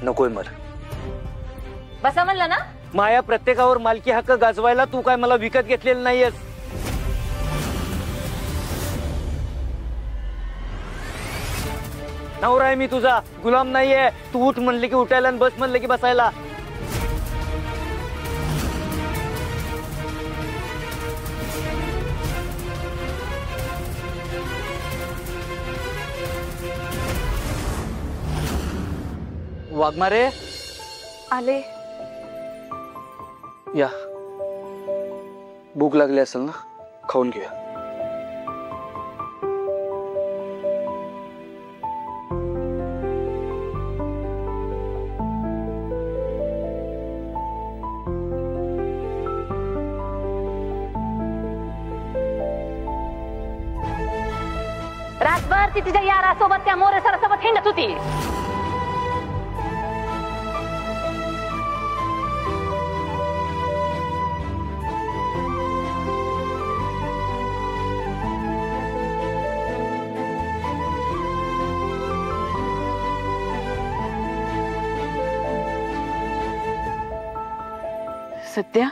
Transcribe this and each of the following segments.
नकोय मर. बसा म्हणलं ना. माया, प्रत्येकावर मालकी हक्क गाजवायला तू काय मला विकत घेतलेलं नाहीयेस. नवरा आहे मी तुझा, गुलाम नाहीये. तू उठ म्हणले की उठायला आणि बस म्हणले की बसायला. वाघमारे आले. या, भूक लागली असेल ना, खाऊन घेऊया. रातभर ती तिच्या यारासोबत त्या मोरे सरासोबत हिंडत होती. सत्या,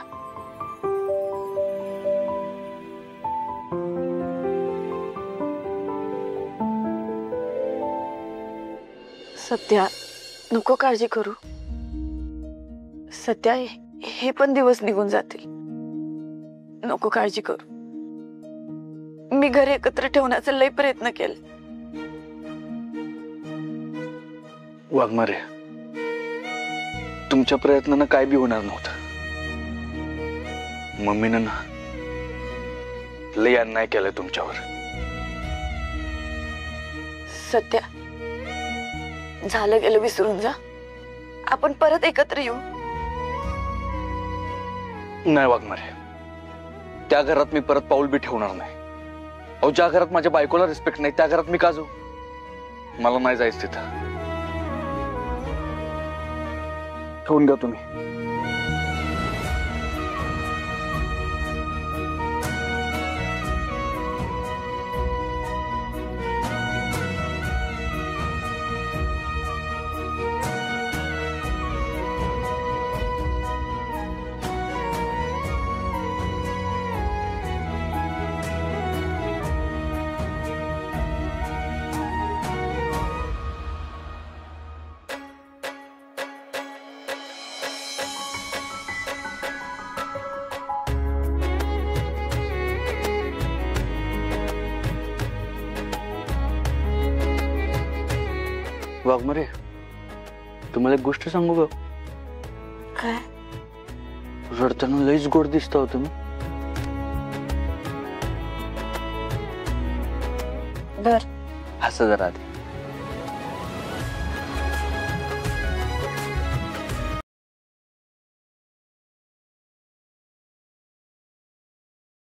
सत्या नको काळजी करू. सत्या, हे पण दिवस निघून जातील. नको काळजी करू. मी घर एकत्र ठेवण्याचा लय प्रयत्न केला. वाघमारे, तुमच्या प्रयत्नानं काय बी होणार नव्हतं. मम्मीनं ना लय अन्याय केलाय तुमच्यावर. सत्या, झालं गेलं विसरून जा. आपण परत एकत्र येऊ. नाही वाघमारे, त्या घरात मी परत पाऊल बी ठेवणार नाही. अहो, ज्या घरात माझ्या बायकोला रिस्पेक्ट नाही त्या घरात मी का जाऊ? मला नाही जायचं तिथं. ठेवून घ्या तुम्ही. वाघमारे, तुम्हाला एक गोष्ट सांगू का? काय? रडताना लईच गोड दिसता हो तुम्ही. बर, हसा जरा आधी.